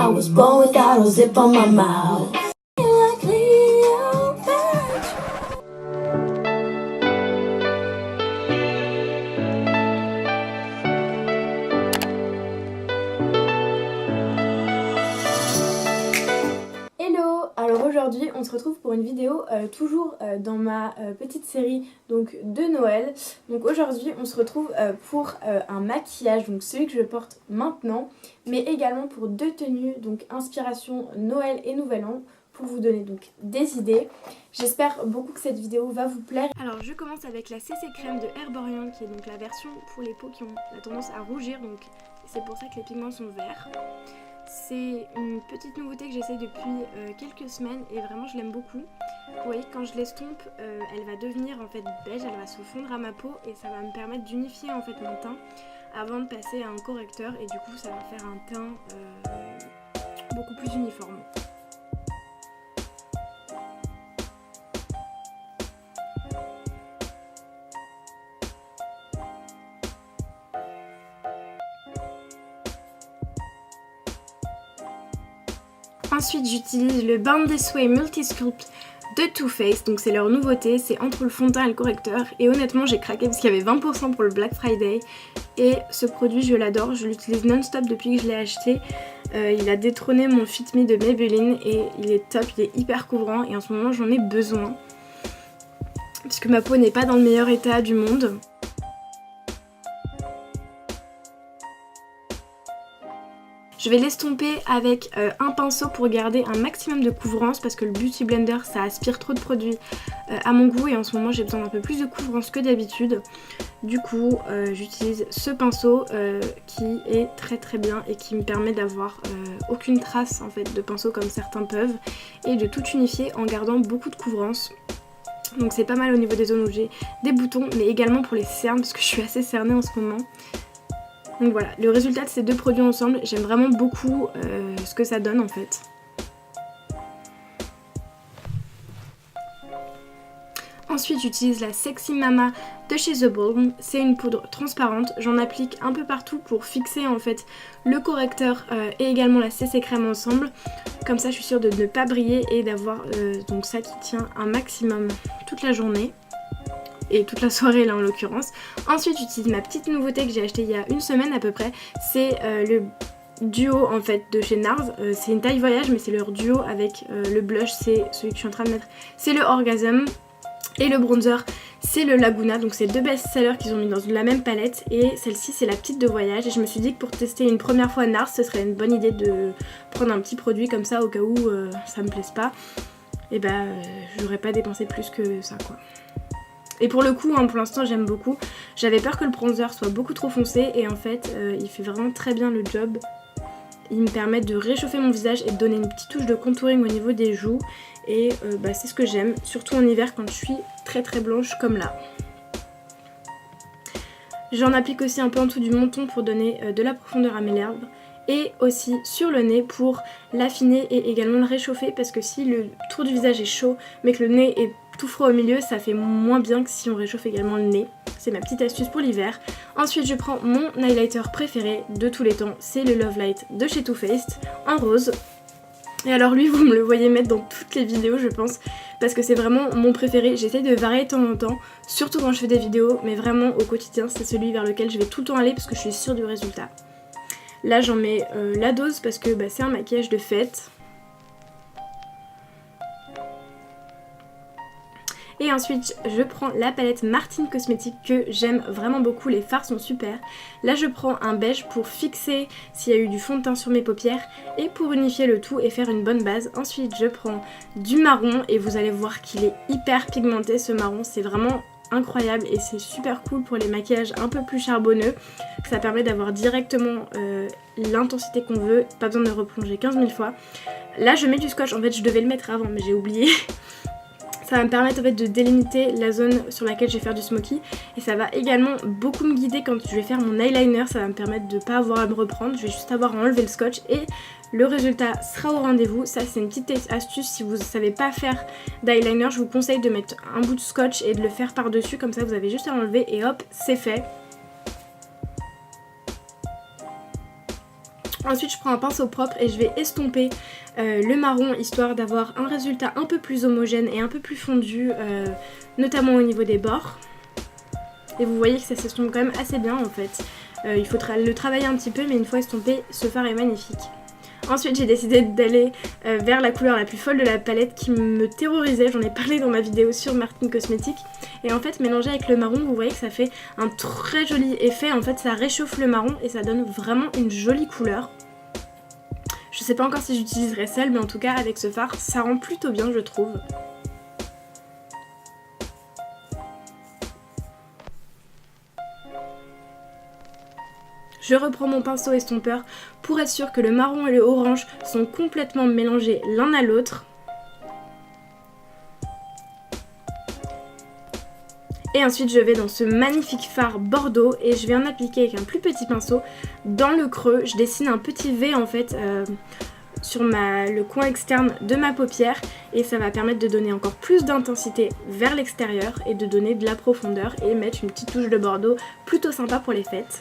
I was born without a zip on my mouth. Hello! Alors aujourd'hui on se retrouve pour une vidéo toujours dans ma petite série donc de Noël. Donc aujourd'hui on se retrouve pour un maquillage, donc celui que je porte maintenant, mais également pour deux tenues, donc inspiration Noël et Nouvel An, pour vous donner donc des idées. J'espère beaucoup que cette vidéo va vous plaire. Alors je commence avec la CC Crème de Herborian, qui est donc la version pour les peaux qui ont la tendance à rougir, donc c'est pour ça que les pigments sont verts. C'est une petite nouveauté que j'essaie depuis quelques semaines et vraiment je l'aime beaucoup. Vous voyez que quand je l'estompe, elle va devenir en fait beige, elle va se fondre à ma peau et ça va me permettre d'unifier en fait mon teint avant de passer à un correcteur, et du coup ça va faire un teint beaucoup plus uniforme. Ensuite j'utilise le Born This Way Multi Sculpt de Too Faced, donc c'est leur nouveauté, c'est entre le fond de teint et le correcteur, et honnêtement j'ai craqué parce qu'il y avait 20% pour le Black Friday et ce produit je l'adore, je l'utilise non-stop depuis que je l'ai acheté. Il a détrôné mon Fit Me de Maybelline et il est top, il est hyper couvrant et en ce moment j'en ai besoin parce que ma peau n'est pas dans le meilleur état du monde. Je vais l'estomper avec un pinceau pour garder un maximum de couvrance parce que le Beauty Blender ça aspire trop de produits à mon goût et en ce moment j'ai besoin d'un peu plus de couvrance que d'habitude. Du coup j'utilise ce pinceau qui est très bien et qui me permet d'avoir aucune trace en fait de pinceau comme certains peuvent et de tout unifier en gardant beaucoup de couvrance. Donc c'est pas mal au niveau des zones où j'ai des boutons, mais également pour les cernes parce que je suis assez cernée en ce moment. Donc voilà, le résultat de ces deux produits ensemble, j'aime vraiment beaucoup ce que ça donne en fait. Ensuite j'utilise la Sexy Mama de chez The Balm, c'est une poudre transparente, j'en applique un peu partout pour fixer en fait le correcteur et également la CC crème ensemble. Comme ça je suis sûre de ne pas briller et d'avoir donc ça qui tient un maximum toute la journée. Et toute la soirée là en l'occurrence. Ensuite j'utilise ma petite nouveauté que j'ai achetée il y a une semaine à peu près. C'est le duo en fait de chez NARS. C'est une taille voyage mais c'est leur duo avec le blush, c'est celui que je suis en train de mettre. C'est le Orgasm. Et le bronzer c'est le Laguna. Donc c'est deux best-sellers qu'ils ont mis dans la même palette. Et celle-ci c'est la petite de voyage. Et je me suis dit que pour tester une première fois NARS ce serait une bonne idée de prendre un petit produit comme ça au cas où ça me plaise pas. Et bah j'aurais pas dépensé plus que ça quoi. Et pour le coup, hein, pour l'instant j'aime beaucoup. J'avais peur que le bronzer soit beaucoup trop foncé et en fait il fait vraiment très bien le job. Il me permet de réchauffer mon visage et de donner une petite touche de contouring au niveau des joues. Et c'est ce que j'aime, surtout en hiver quand je suis très blanche comme là. J'en applique aussi un peu en dessous du menton pour donner de la profondeur à mes lèvres. Et aussi sur le nez pour l'affiner et également le réchauffer, parce que si le tour du visage est chaud mais que le nez est tout froid au milieu, ça fait moins bien que si on réchauffe également le nez. C'est ma petite astuce pour l'hiver. Ensuite je prends mon highlighter préféré de tous les temps, c'est le Love Light de chez Too Faced en rose. Et alors lui vous me le voyez mettre dans toutes les vidéos je pense, parce que c'est vraiment mon préféré. J'essaye de varier de temps en temps, surtout quand je fais des vidéos, mais vraiment au quotidien c'est celui vers lequel je vais tout le temps aller parce que je suis sûre du résultat. Là j'en mets la dose parce que c'est un maquillage de fête. Et ensuite je prends la palette Martine Cosmetics que j'aime vraiment beaucoup, les fards sont super. Là je prends un beige pour fixer s'il y a eu du fond de teint sur mes paupières et pour unifier le tout et faire une bonne base. Ensuite je prends du marron et vous allez voir qu'il est hyper pigmenté ce marron, c'est vraiment incroyable et c'est super cool pour les maquillages un peu plus charbonneux. Ça permet d'avoir directement l'intensité qu'on veut, pas besoin de replonger 15 000 fois. Là je mets du scotch, en fait je devais le mettre avant mais j'ai oublié. Ça va me permettre en fait de délimiter la zone sur laquelle je vais faire du smoky et ça va également beaucoup me guider quand je vais faire mon eyeliner. Ça va me permettre de ne pas avoir à me reprendre, je vais juste avoir à enlever le scotch et le résultat sera au rendez-vous. Ça c'est une petite astuce, si vous ne savez pas faire d'eyeliner, je vous conseille de mettre un bout de scotch et de le faire par dessus, comme ça vous avez juste à enlever et hop c'est fait. Ensuite je prends un pinceau propre et je vais estomper le marron histoire d'avoir un résultat un peu plus homogène et un peu plus fondu, notamment au niveau des bords. Et vous voyez que ça s'estompe quand même assez bien en fait. Il faut le travailler un petit peu, mais une fois estompé, ce fard est magnifique. Ensuite j'ai décidé d'aller vers la couleur la plus folle de la palette qui me terrorisait, j'en ai parlé dans ma vidéo sur Martine Cosmetics. Et en fait mélangé avec le marron, vous voyez que ça fait un très joli effet, en fait ça réchauffe le marron et ça donne vraiment une jolie couleur. Je sais pas encore si j'utiliserai celle, mais en tout cas avec ce fard ça rend plutôt bien je trouve. Je reprends mon pinceau estompeur pour être sûr que le marron et le orange sont complètement mélangés l'un à l'autre. Et ensuite je vais dans ce magnifique fard bordeaux et je vais en appliquer avec un plus petit pinceau dans le creux. Je dessine un petit V en fait sur le coin externe de ma paupière et ça va permettre de donner encore plus d'intensité vers l'extérieur et de donner de la profondeur et mettre une petite touche de bordeaux plutôt sympa pour les fêtes.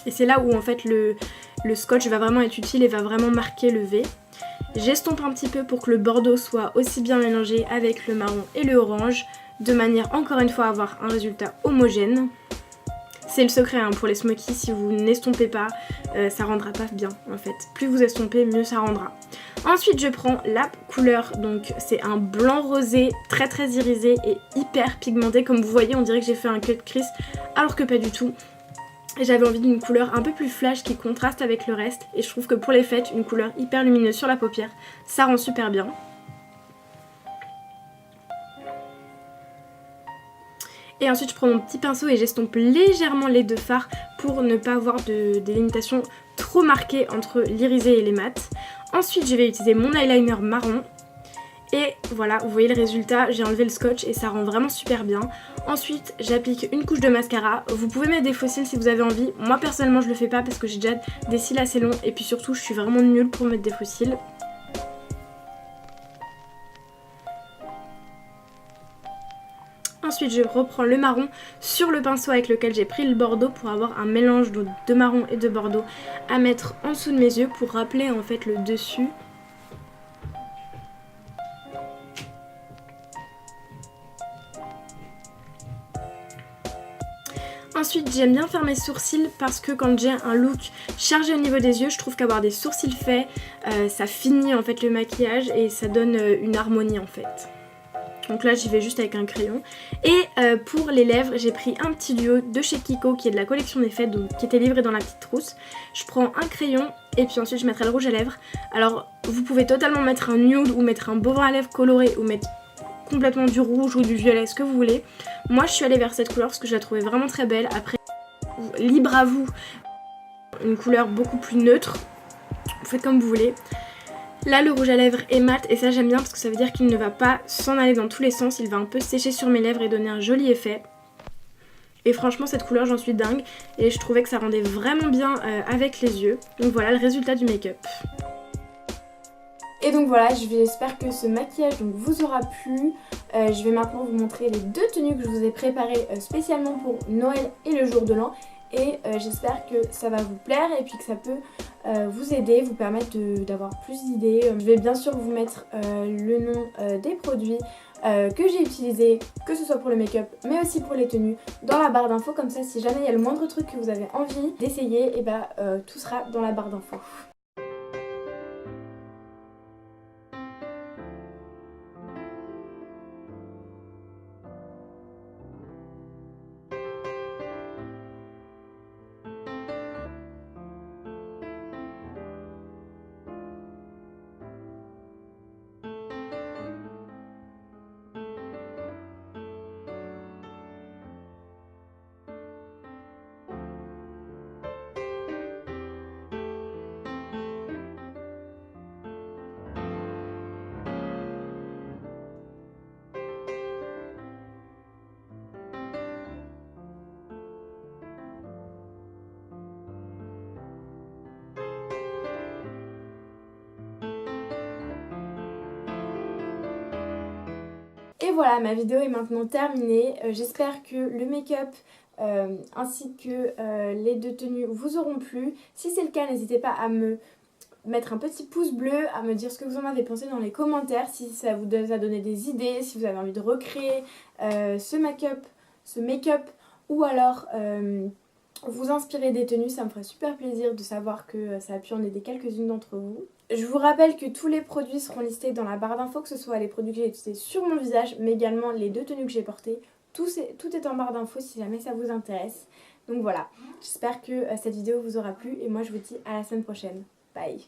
Et c'est là où en fait le scotch va vraiment être utile et va vraiment marquer le V. J'estompe un petit peu pour que le bordeaux soit aussi bien mélangé avec le marron et le orange, de manière encore une fois à avoir un résultat homogène. C'est le secret hein, pour les smokies, si vous n'estompez pas, ça rendra pas bien en fait. Plus vous estompez, mieux ça rendra. Ensuite je prends la couleur, donc c'est un blanc rosé très très irisé et hyper pigmenté. Comme vous voyez on dirait que j'ai fait un cut crease alors que pas du tout. J'avais envie d'une couleur un peu plus flash qui contraste avec le reste et je trouve que pour les fêtes, une couleur hyper lumineuse sur la paupière, ça rend super bien. Et ensuite je prends mon petit pinceau et j'estompe légèrement les deux fards pour ne pas avoir de délimitation trop marquée entre l'irisé et les mats. Ensuite je vais utiliser mon eyeliner marron. Et voilà, vous voyez le résultat, j'ai enlevé le scotch et ça rend vraiment super bien. Ensuite, j'applique une couche de mascara. Vous pouvez mettre des faux cils si vous avez envie. Moi personnellement, je le fais pas parce que j'ai déjà des cils assez longs et puis surtout, je suis vraiment nulle pour mettre des faux cils. Ensuite, je reprends le marron sur le pinceau avec lequel j'ai pris le bordeaux pour avoir un mélange de marron et de bordeaux à mettre en dessous de mes yeux pour rappeler en fait le dessus. Ensuite j'aime bien faire mes sourcils parce que quand j'ai un look chargé au niveau des yeux, je trouve qu'avoir des sourcils faits, ça finit en fait le maquillage et ça donne une harmonie en fait. Donc là j'y vais juste avec un crayon. Et pour les lèvres j'ai pris un petit duo de chez Kiko qui est de la collection des fêtes, donc qui était livré dans la petite trousse. Je prends un crayon et puis ensuite je mettrai le rouge à lèvres. Alors vous pouvez totalement mettre un nude ou mettre un beau vert à lèvres coloré ou mettre complètement du rouge ou du violet, ce que vous voulez. Moi je suis allée vers cette couleur parce que je la trouvais vraiment très belle. Après, libre à vous, une couleur beaucoup plus neutre, vous faites comme vous voulez. Là le rouge à lèvres est mat et ça j'aime bien parce que ça veut dire qu'il ne va pas s'en aller dans tous les sens, il va un peu sécher sur mes lèvres et donner un joli effet. Et franchement cette couleur j'en suis dingue et je trouvais que ça rendait vraiment bien avec les yeux. Donc voilà le résultat du make-up. Et donc voilà, j'espère que ce maquillage donc, vous aura plu. Je vais maintenant vous montrer les deux tenues que je vous ai préparées spécialement pour Noël et le jour de l'an. Et j'espère que ça va vous plaire et puis que ça peut vous aider, vous permettre d'avoir plus d'idées. Je vais bien sûr vous mettre le nom des produits que j'ai utilisés, que ce soit pour le make-up mais aussi pour les tenues, dans la barre d'infos. Comme ça, si jamais il y a le moindre truc que vous avez envie d'essayer, et tout sera dans la barre d'infos. Et voilà, ma vidéo est maintenant terminée. J'espère que le make-up ainsi que les 2 tenues vous auront plu. Si c'est le cas, n'hésitez pas à me mettre un petit pouce bleu, à me dire ce que vous en avez pensé dans les commentaires, si ça vous a donné des idées, si vous avez envie de recréer ce make-up ou alors vous inspirer des tenues. Ça me ferait super plaisir de savoir que ça a pu en aider quelques-unes d'entre vous. Je vous rappelle que tous les produits seront listés dans la barre d'infos, que ce soit les produits que j'ai utilisés sur mon visage, mais également les 2 tenues que j'ai portées. Tout est en barre d'infos si jamais ça vous intéresse. Donc voilà, j'espère que cette vidéo vous aura plu et moi je vous dis à la semaine prochaine. Bye!